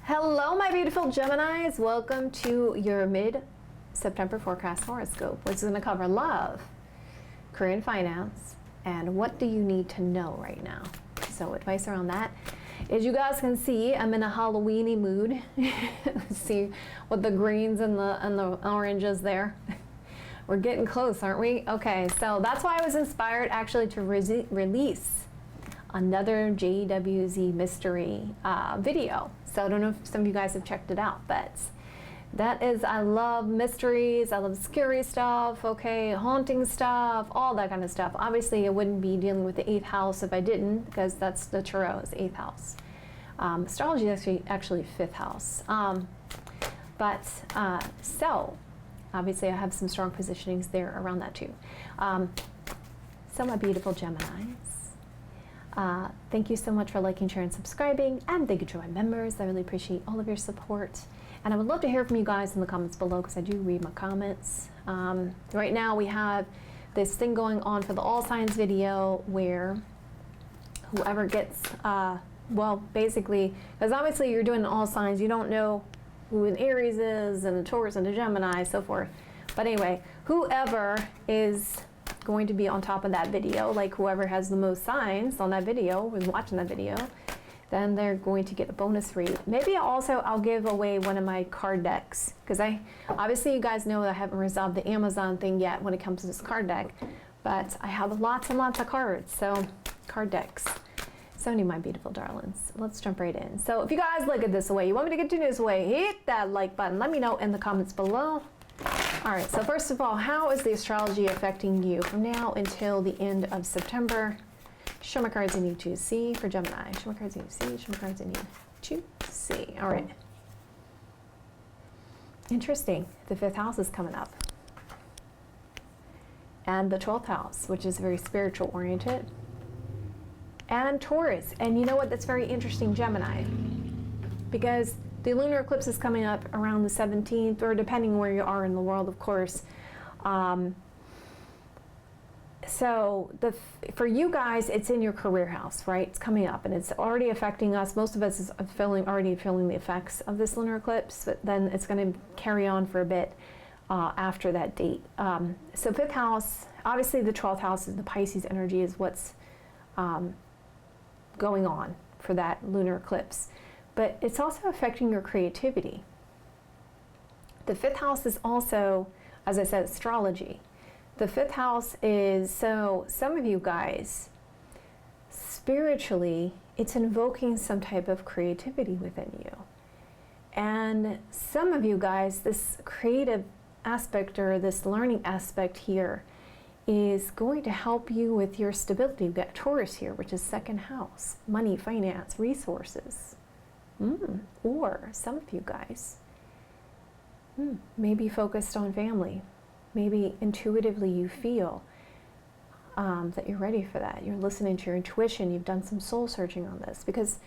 Hello, my beautiful Geminis. Welcome to your mid-September forecast horoscope, which is going to cover love, career and finance, and what do you need to know right now. So advice around that. As you guys can see, I'm in a Halloweeny mood. See with the greens and the oranges there. We're getting close, aren't we? Okay, so that's why I was inspired actually to release another JWZ mystery video. So I don't know if some of you guys have checked it out, but that is, I love mysteries, I love scary stuff, okay, haunting stuff, all that kind of stuff. Obviously, I wouldn't be dealing with the 8th house if I didn't, because that's the tarot is 8th house. Astrology is actually 5th house. So obviously I have some strong positionings there around that too. So my beautiful Geminis, thank you so much for liking, sharing, subscribing, and thank you to my members. I really appreciate all of your support. And I would love to hear from you guys in the comments below, because I do read my comments. Right now we have this thing going on for the all signs video where whoever gets, well, basically, because obviously you're doing all signs, you don't know who an Aries is, and a Taurus, and a Gemini, so forth. But anyway, whoever is going to be on top of that video, like whoever has the most signs on that video and watching that video, then they're going to get a bonus read. Maybe I'll give away one of my card decks, because obviously you guys know that I haven't resolved the Amazon thing yet when it comes to this card deck, but I have lots and lots of cards, so card decks. So many, my beautiful darlings. Let's jump right in. So if you guys like it this way, you want me to continue this way, hit that like button. Let me know in the comments below. All right, so first of all, how is the astrology affecting you from now until the end of September? Show my cards you need to see for Gemini. Show my cards you need to see. Show my cards you need to see. All right. Interesting. The 5th house is coming up. And the 12th house, which is very spiritual oriented. And Taurus. And you know what? That's very interesting, Gemini. Because the lunar eclipse is coming up around the 17th, or depending where you are in the world, of course. So for you guys, it's in your career house, right? It's coming up, and it's already affecting us. Most of us is already feeling the effects of this lunar eclipse, but then it's going to carry on for a bit after that date. So 5th house, obviously the 12th house is the Pisces energy, is what's going on for that lunar eclipse. But it's also affecting your creativity. The 5th house is also, as I said, astrology. The 5th house is, so some of you guys, spiritually, it's invoking some type of creativity within you. And some of you guys, this creative aspect or this learning aspect here is going to help you with your stability. You've got Taurus here, which is 2nd house, money, finance, resources. Or some of you guys may be focused on family. Maybe intuitively you feel that you're ready for that. You're listening to your intuition. You've done some soul searching on this. Because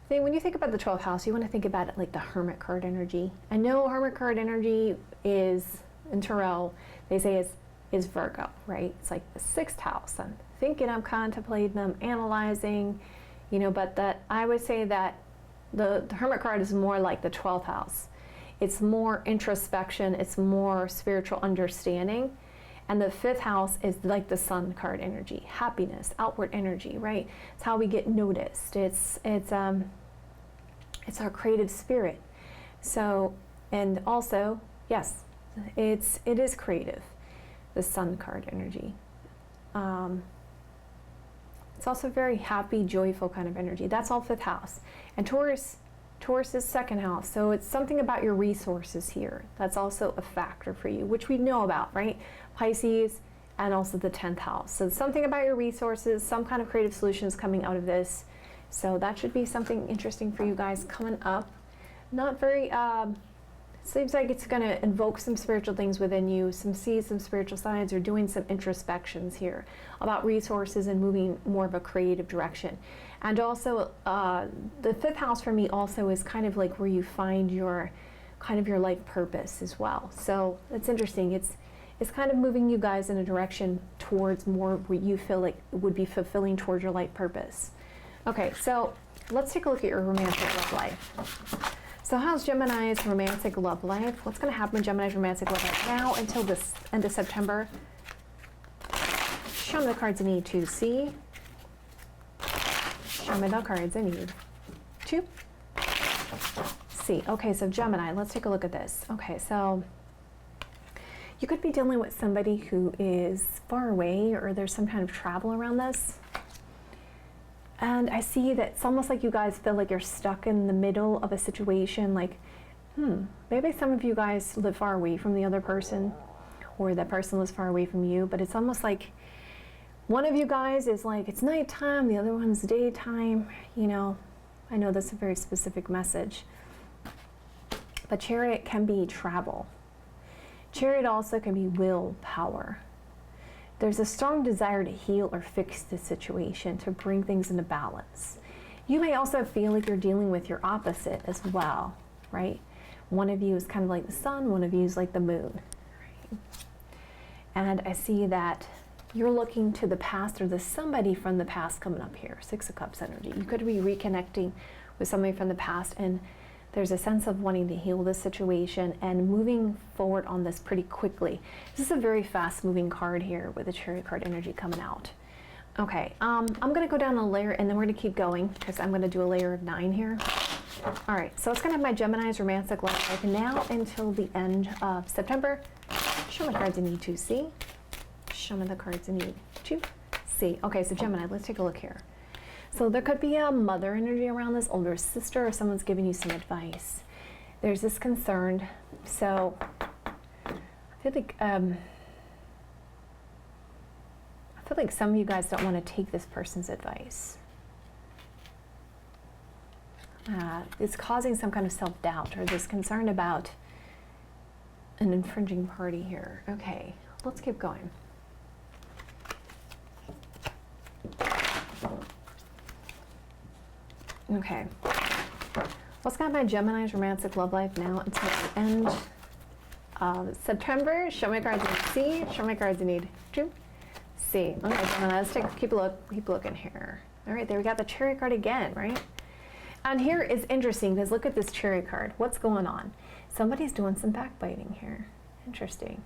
when you think about the 12th house, you want to think about it like the Hermit card energy. I know Hermit card energy is, in tarot, they say is Virgo, right? It's like the 6th house. I'm thinking, I'm contemplating, I'm analyzing, you know, but that I would say that the Hermit card is more like the 12th house. It's more introspection, it's more spiritual understanding. And the 5th house is like the Sun card energy, happiness, outward energy, right? It's how we get noticed. It's our creative spirit. So, and also, yes, it is creative, the Sun card energy. It's also very happy, joyful kind of energy. That's all 5th house. And Taurus is 2nd house. So it's something about your resources here. That's also a factor for you, which we know about, right? Pisces and also the 10th house. So something about your resources, some kind of creative solutions coming out of this. So that should be something interesting for you guys coming up. Not very, seems like it's going to invoke some spiritual things within you, some spiritual signs, or doing some introspections here about resources and moving more of a creative direction. And also, the 5th house for me also is kind of like where you find your life purpose as well. So it's interesting. It's kind of moving you guys in a direction towards more where you feel like it would be fulfilling towards your life purpose. Okay, so let's take a look at your romantic love life. So how's Gemini's romantic love life? What's going to happen in Gemini's romantic love life now until this end of September? Show me the cards I need to see. Show me the cards I need to see. Okay, so Gemini, let's take a look at this. Okay, so you could be dealing with somebody who is far away, or there's some kind of travel around this. And I see that it's almost like you guys feel like you're stuck in the middle of a situation, like, maybe some of you guys live far away from the other person, or that person lives far away from you, but it's almost like one of you guys is like, it's nighttime, the other one's daytime, you know. I know that's a very specific message. But Chariot can be travel. Chariot also can be willpower. There's a strong desire to heal or fix the situation, to bring things into balance. You may also feel like you're dealing with your opposite as well, right? One of you is kind of like the sun, one of you is like the moon. Right? And I see that you're looking to the past, or there's somebody from the past coming up here. Six of Cups energy. You could be reconnecting with somebody from the past, and there's a sense of wanting to heal this situation and moving forward on this pretty quickly. This is a very fast moving card here with the Chariot card energy coming out. Okay, I'm gonna go down a layer and then we're gonna keep going because I'm gonna do a layer of 9 here. All right, so it's gonna have my Gemini's romantic love life now until the end of September. Show me the cards I need to see. Show me the cards I need to see. Okay, so Gemini, let's take a look here. So there could be a mother energy around this, older sister, or someone's giving you some advice. There's this concern. So I feel like some of you guys don't want to take this person's advice. It's causing some kind of self-doubt or this concern about an infringing party here. Okay, let's keep going. Okay, what's got my Gemini's romantic love life now until the end of September? Show me cards I need to see. Show me cards I need to see. Okay, Gemini, let's keep looking here. All right, there we got the Chariot card again, right? And here is interesting because look at this Chariot card. What's going on? Somebody's doing some backbiting here. Interesting.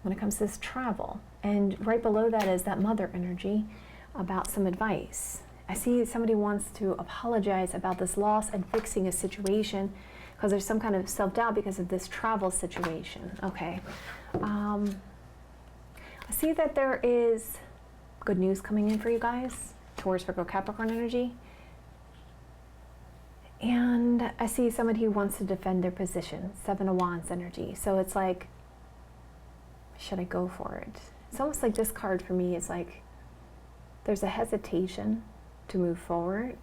When it comes to this travel. And right below that is that mother energy about some advice. I see somebody wants to apologize about this loss and fixing a situation because there's some kind of self-doubt because of this travel situation. Okay. I see that there is good news coming in for you guys. Taurus, Virgo, Capricorn energy. And I see somebody who wants to defend their position. 7 of Wands energy. So it's like, should I go for it? It's almost like this card for me is like, there's a hesitation to move forward,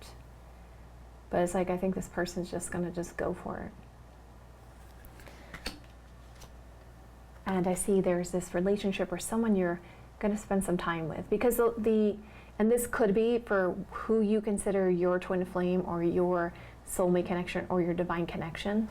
but it's like I think this person's just gonna go for it. And I see there's this relationship or someone you're gonna spend some time with, because and this could be for who you consider your twin flame or your soulmate connection or your divine connection.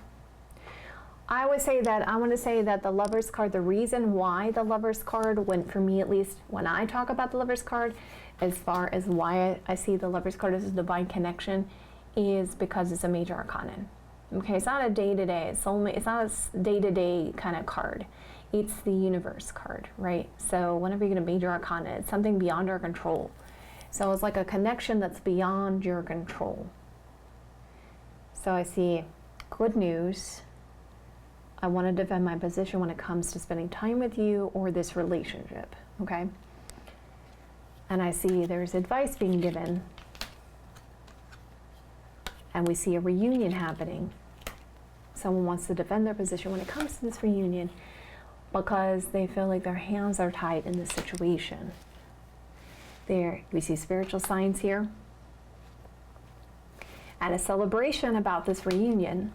I want to say that the Lovers card, the reason why the Lovers card went, for me at least, when I talk about the Lovers card, as far as why I see the Lovers card as a divine connection, is because it's a major arcana. Okay, it's not a day-to-day, it's not a day-to-day kind of card. It's the universe card, right? So whenever you get a major arcana, it's something beyond our control. So it's like a connection that's beyond your control. So I see good news. I want to defend my position when it comes to spending time with you or this relationship, okay? And I see there's advice being given. And we see a reunion happening. Someone wants to defend their position when it comes to this reunion because they feel like their hands are tied in this situation. There, we see spiritual signs here. And a celebration about this reunion.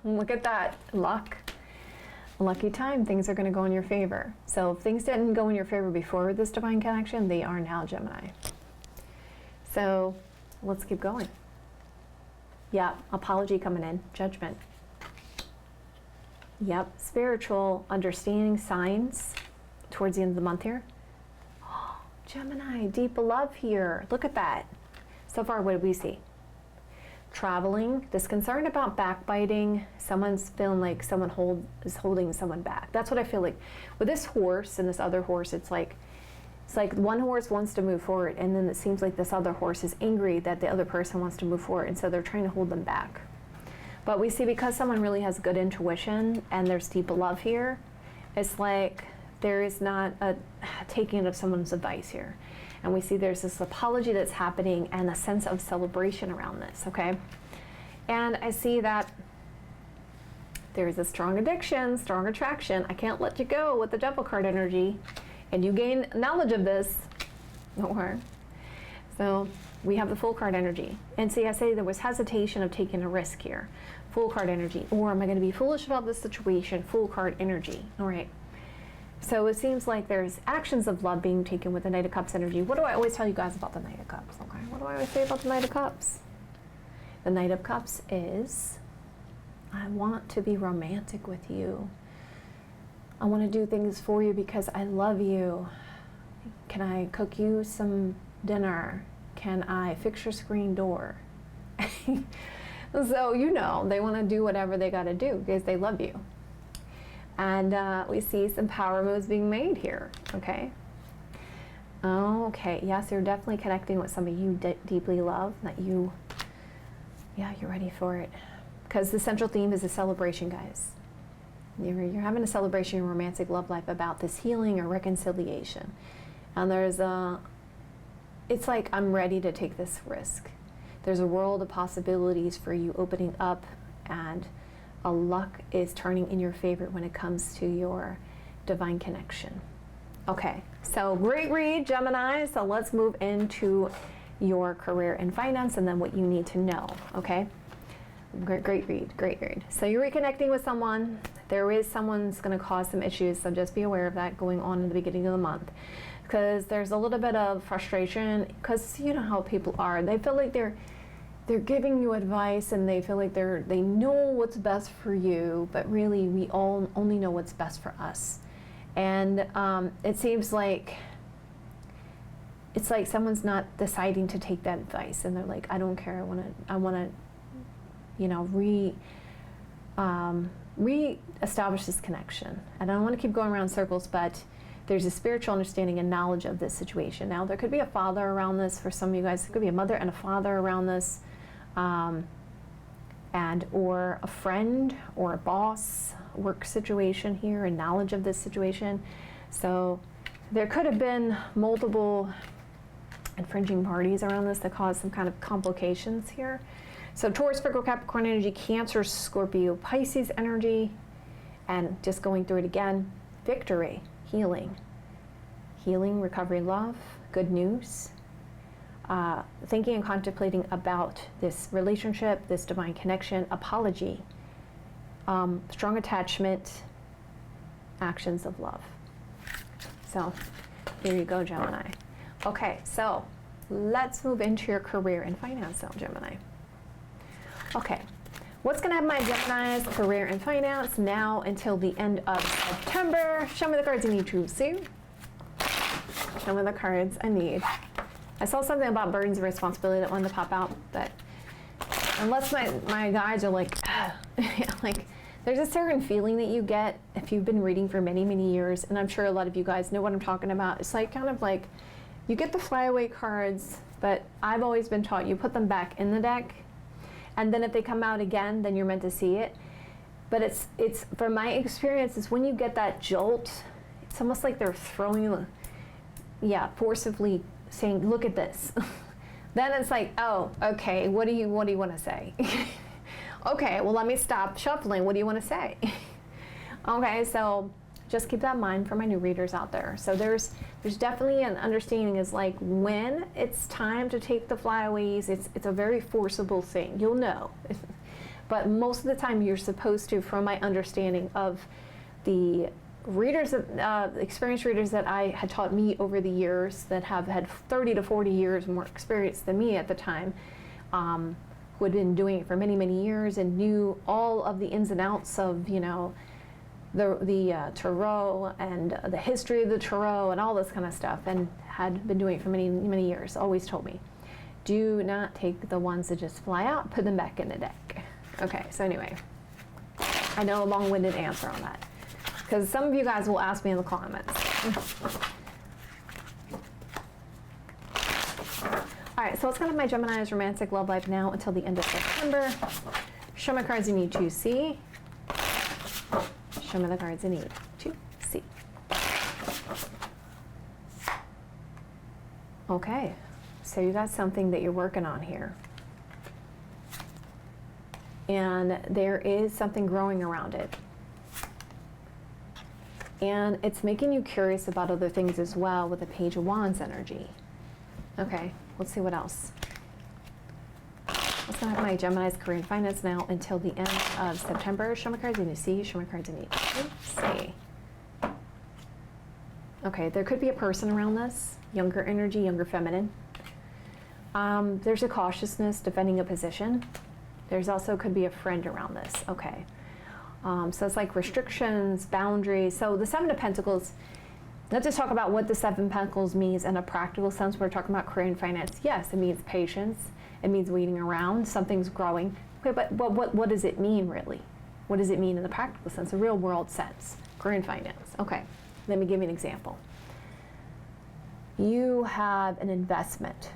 Look at that, luck. Lucky time, things are going to go in your favor. So if things didn't go in your favor before this divine connection, they are now, Gemini. So let's keep going. Yeah, apology coming in, judgment. Yep, spiritual understanding signs towards the end of the month here. Oh, Gemini, deep love here. Look at that. So far, what do we see? traveling, this concern about backbiting, someone's feeling like someone is holding someone back. That's what I feel like. With this horse and this other horse, it's like one horse wants to move forward, and then it seems like this other horse is angry that the other person wants to move forward, and so they're trying to hold them back. But we see because someone really has good intuition and there's deep love here, it's like there is not a taking of someone's advice here. And we see there's this apology that's happening and a sense of celebration around this, okay? And I see that there's a strong addiction, strong attraction. I can't let you go with the Devil card energy. And you gain knowledge of this. Don't worry. So we have the Fool card energy. And see, I say there was hesitation of taking a risk here. Fool card energy. Or am I going to be foolish about this situation? Fool card energy. All right. So it seems like there's actions of love being taken with the Knight of Cups energy. What do I always tell you guys about the Knight of Cups? Okay. What do I always say about the Knight of Cups? The Knight of Cups is, I want to be romantic with you. I want to do things for you because I love you. Can I cook you some dinner? Can I fix your screen door? So, you know, they want to do whatever they got to do because they love you. And we see some power moves being made here, okay? Okay, yes, you're definitely connecting with somebody you deeply love, that you, yeah, you're ready for it. Because the central theme is a celebration, guys. You're having a celebration in your romantic love life about this healing or reconciliation. And there's it's like, I'm ready to take this risk. There's a world of possibilities for you opening up, and a luck is turning in your favor when it comes to your divine connection. Okay, so great read, Gemini. So let's move into your career and finance and then what you need to know, okay? Great read, great read. So you're reconnecting with someone. There is someone's going to cause some issues, so just be aware of that going on in the beginning of the month. Because there's a little bit of frustration, because you know how people are. They feel like they're giving you advice, and they feel like they know what's best for you, but really we all only know what's best for us. And it seems like it's like someone's not deciding to take that advice, and they're like, I don't care. I want to, you know, re-establish this connection. And I don't want to keep going around circles, but there's a spiritual understanding and knowledge of this situation. Now, there could be a father around this for some of you guys. There could be a mother and a father around this, or a friend or a boss, work situation here, and knowledge of this situation. So there could have been multiple infringing parties around this that caused some kind of complications here. So Taurus, Virgo, Capricorn energy, Cancer, Scorpio, Pisces energy, and just going through it again, victory, healing, recovery, love, good news, thinking and contemplating about this relationship, this divine connection, apology, strong attachment, actions of love. So here you go, Gemini. Okay, so let's move into your career and finance now, Gemini. Okay, what's going to have my Gemini's career and finance now until the end of September? Show me the cards I need to see. Show me the cards I need. I saw something about burdens of responsibility that wanted to pop out, but unless my guides are like, like, there's a certain feeling that you get if you've been reading for many, many years, and I'm sure a lot of you guys know what I'm talking about. It's like kind of like you get the flyaway cards, but I've always been taught you put them back in the deck, and then if they come out again, then you're meant to see it. But it's from my experience, it's when you get that jolt, it's almost like they're throwing, forcibly saying, look at this. Then it's like, oh, okay, what do you want to say? Okay, well, let me stop shuffling. What do you want to say? Okay, so just keep that in mind for my new readers out there. So there's definitely an understanding is like when it's time to take the flyaways, it's a very forcible thing. You'll know. But most of the time you're supposed to, from my understanding of the readers, experienced readers that I had taught me over the years that have had 30 to 40 years more experience than me at the time, who had been doing it for many, many years and knew all of the ins and outs of, you know, the tarot and the history of the tarot and all this kind of stuff, and had been doing it for many, many years, always told me. Do not take the ones that just fly out, put them back in the deck. Okay, so anyway, I know a long-winded answer on that, because some of you guys will ask me in the comments. All right, so let's kind of my Gemini's romantic love life now until the end of September. Show me cards you need to see. Show me the cards you need to see. Okay, so you got something that you're working on here. And there is something growing around it. And it's making you curious about other things as well with the Page of Wands energy. Okay, let's see what else. Let's have my Gemini's career and finance now until the end of September. Show me cards you need to see. Show me cards you need to see. Okay, there could be a person around this. Younger energy, younger feminine. There's a cautiousness defending a position. There's also could be a friend around this. Okay. So it's like restrictions, boundaries. So the Seven of Pentacles, let's just talk about what the Seven of Pentacles means in a practical sense. We're talking about career and finance. Yes, it means patience. It means waiting around. Something's growing. Okay, but what does it mean really? What does it mean in the practical sense, a real world sense? Career and finance. Okay, let me give you an example. You have an investment.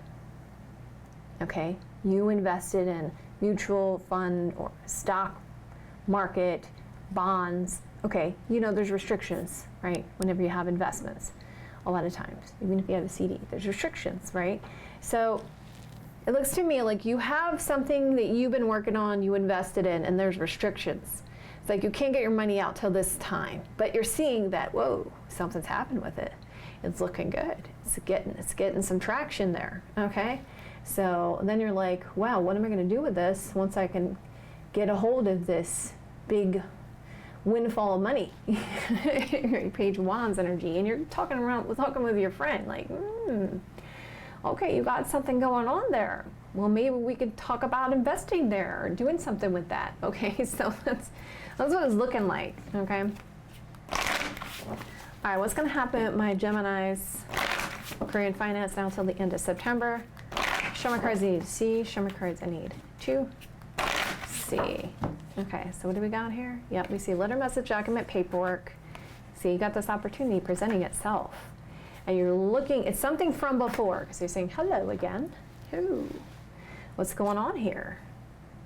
Okay, you invested in mutual fund or stock market, bonds. Okay, you know there's restrictions, right? Whenever you have investments, a lot of times, even if you have a CD, there's restrictions, right? So it looks to me like you have something that you've been working on, you invested in, and there's restrictions. It's like you can't get your money out till this time, but you're seeing that, whoa, something's happened with it. It's looking good. It's getting some traction there, okay? So then you're like, wow, what am I going to do with this once I can get a hold of this big windfall of money? Page of Wands energy, and you're talking with your friend, like, okay, you got something going on there. Well, maybe we could talk about investing there or doing something with that. Okay, so that's what it's looking like. Okay. All right, what's going to happen at my Gemini's career and finance now until the end of September? Show me cards I need to see. Show me cards I need to see. Okay, so what do we got here? Yep, we see letter, message, document, paperwork. See, you got this opportunity presenting itself. And you're looking, it's something from before, because you're saying, hello again. Ooh, what's going on here?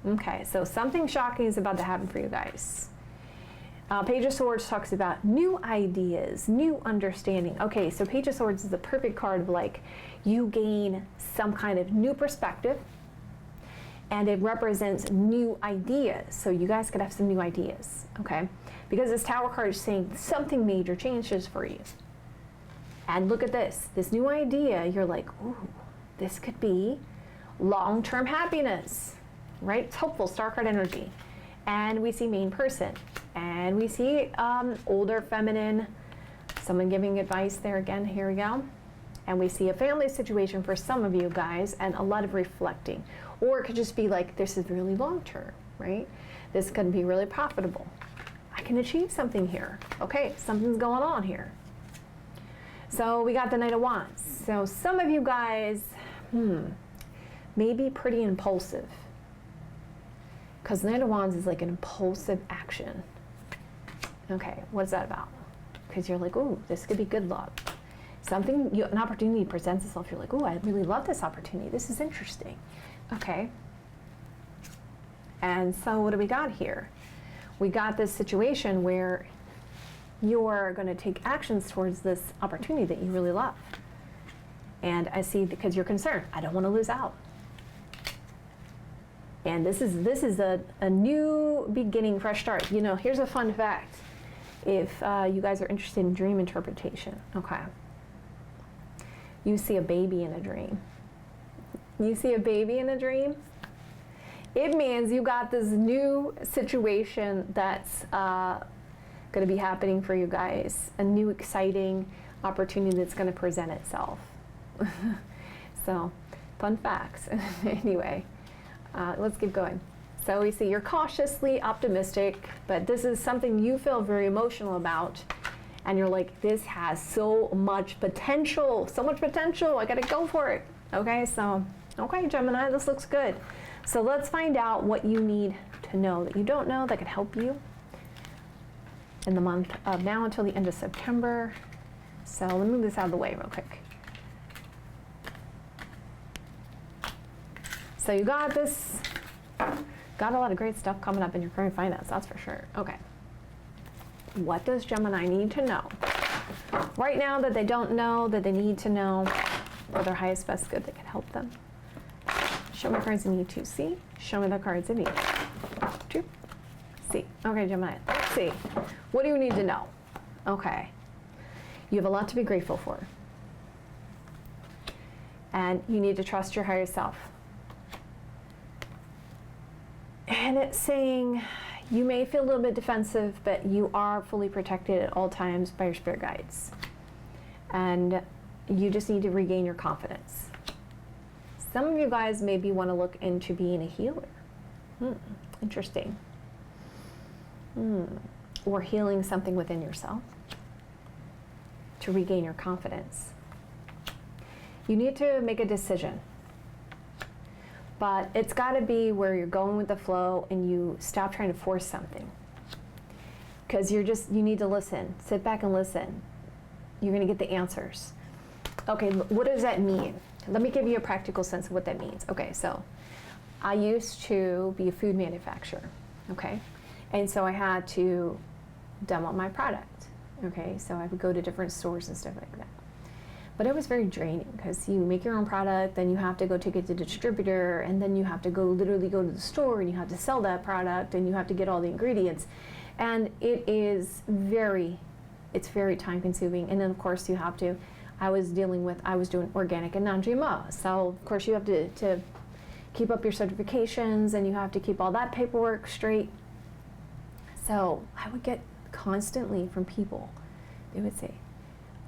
Okay, so something shocking is about to happen for you guys. Page of Swords talks about new ideas, new understanding. Okay, so Page of Swords is the perfect card of like, you gain some kind of new perspective, and it represents new ideas. So you guys could have some new ideas, okay? Because this Tower card is saying something major changes for you. And look at this new idea, you're like, ooh, this could be long-term happiness, right? It's hopeful, star card energy. And we see main person. And we see older feminine, someone giving advice there again, here we go. And we see a family situation for some of you guys and a lot of reflecting. Or it could just be like, this is really long-term, right? This could be really profitable. I can achieve something here. Okay, something's going on here. So we got the Knight of Wands. So some of you guys, may be pretty impulsive. Because Knight of Wands is like an impulsive action. Okay, what's that about? Because you're like, ooh, this could be good luck. An opportunity presents itself. You're like, ooh, I really love this opportunity. This is interesting. Okay. And so what do we got here? We got this situation where you're going to take actions towards this opportunity that you really love. And I see, because you're concerned, I don't want to lose out. And this is a new beginning, fresh start. You know, here's a fun fact. If you guys are interested in dream interpretation, okay. You see a baby in a dream. You see a baby in a dream? It means you got this new situation that's going to be happening for you guys. A new exciting opportunity that's going to present itself. So, fun facts. Anyway. Let's keep going. So we see you're cautiously optimistic, but this is something you feel very emotional about. And you're like, this has so much potential, I gotta go for it. Okay, so Okay, Gemini, this looks good. So let's find out what you need to know that you don't know that could help you in the month of now until the end of September. So let me move this out of the way real quick. So you got this, got a lot of great stuff coming up in your current finance, that's for sure. Okay. What does Gemini need to know right now that they don't know, that they need to know for their highest best good that can help them? Show me cards you need to see. Show me the cards you need to see. Okay, Gemini, let's see. What do you need to know? Okay. You have a lot to be grateful for. And you need to trust your higher self. And it's saying you may feel a little bit defensive, but you are fully protected at all times by your spirit guides. And you just need to regain your confidence. Some of you guys maybe want to look into being a healer. Interesting. Or healing something within yourself to regain your confidence. You need to make a decision. But it's got to be where you're going with the flow and you stop trying to force something. Because you need to listen. Sit back and listen. You're going to get the answers. Okay, what does that mean? Let me give you a practical sense of what that means. Okay, so I used to be a food manufacturer, okay? And so I had to demo my product, okay? So I would go to different stores and stuff like that. But it was very draining because you make your own product, then you have to go take it to the distributor, and then you have to literally go to the store and you have to sell that product and you have to get all the ingredients. And it's very time consuming. And then of course I was doing organic and non-GMO. So of course you have to keep up your certifications and you have to keep all that paperwork straight. So I would get constantly from people, they would say,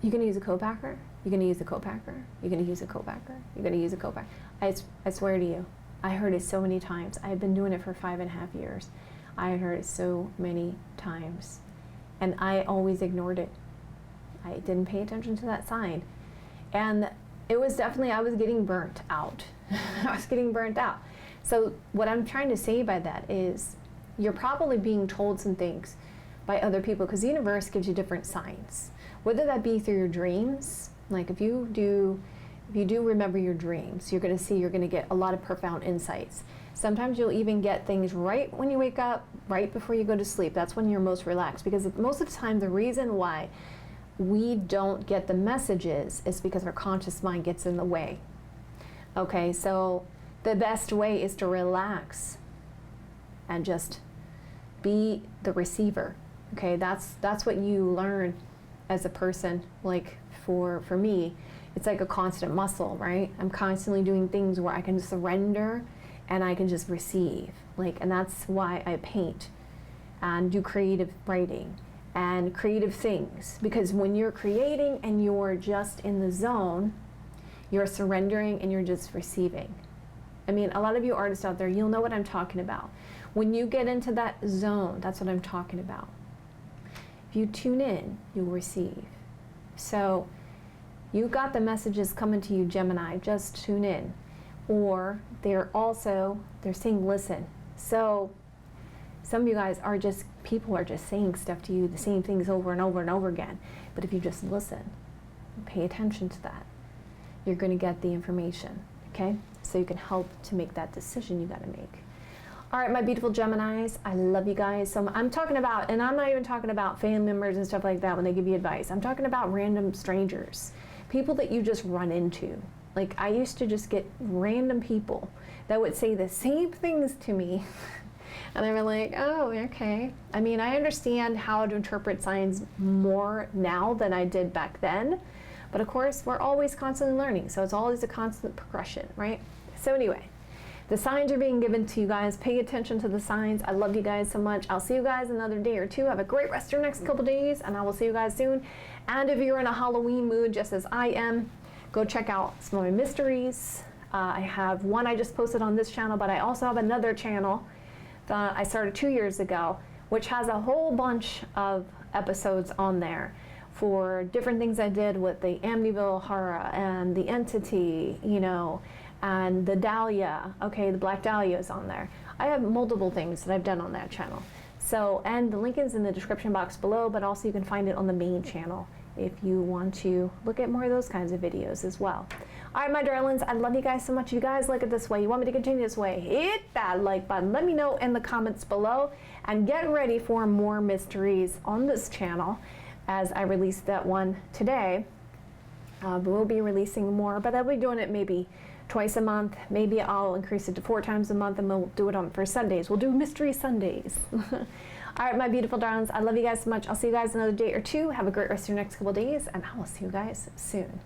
you're gonna use a co-packer? You're gonna use a co-packer? You're gonna use a co-packer? You're gonna use a co-packer? I swear to you, I heard it so many times. I've been doing it for 5.5 years. I heard it so many times. And I always ignored it. I didn't pay attention to that sign. And it was definitely, I was getting burnt out. I was getting burnt out. So what I'm trying to say by that is you're probably being told some things by other people because the universe gives you different signs. Whether that be through your dreams, like if you do remember your dreams, you're gonna get a lot of profound insights. Sometimes you'll even get things right when you wake up, right before you go to sleep. That's when you're most relaxed, because most of the time the reason why we don't get the messages is because our conscious mind gets in the way. Okay, so the best way is to relax and just be the receiver. Okay, that's what you learn as a person. Like for me, it's like a constant muscle, right? I'm constantly doing things where I can surrender and I can just receive. And that's why I paint and do creative writing and creative things, because when you're creating and you're just in the zone, you're surrendering and you're just receiving. I mean, a lot of you artists out there, you'll know what I'm talking about. When you get into that zone, that's what I'm talking about. If you tune in, you'll receive. So you got the messages coming to you, Gemini, just tune in. Or they're saying listen. So some of you guys people are just saying stuff to you, the same things over and over and over again. But if you just listen, pay attention to that, you're gonna get the information, okay? So you can help to make that decision you gotta make. All right, my beautiful Geminis, I love you guys. So I'm talking about, and I'm not even talking about family members and stuff like that when they give you advice. I'm talking about random strangers, people that you just run into. Like I used to just get random people that would say the same things to me. And they were like, oh, okay. I mean, I understand how to interpret signs more now than I did back then. But of course, we're always constantly learning. So it's always a constant progression, right? So anyway, the signs are being given to you guys. Pay attention to the signs. I love you guys so much. I'll see you guys another day or two. Have a great rest of your next couple days, and I will see you guys soon. And if you're in a Halloween mood, just as I am, go check out some of my mysteries. I have one I just posted on this channel, but I also have another channel that I started 2 years ago, which has a whole bunch of episodes on there for different things I did with the Amityville horror and the entity, and the dahlia, okay, the black dahlia is on there. I have multiple things that I've done on that channel. So, and the link is in the description box below, but also you can find it on the main channel if you want to look at more of those kinds of videos as well. All right, my darlings, I love you guys so much. You guys like it this way. You want me to continue this way? Hit that like button. Let me know in the comments below, and get ready for more mysteries on this channel as I release that one today. We'll be releasing more, but I'll be doing it maybe twice a month. Maybe I'll increase it to 4 times a month, and we'll do it for Sundays. We'll do Mystery Sundays. All right, my beautiful darlings, I love you guys so much. I'll see you guys another day or two. Have a great rest of your next couple days, and I will see you guys soon.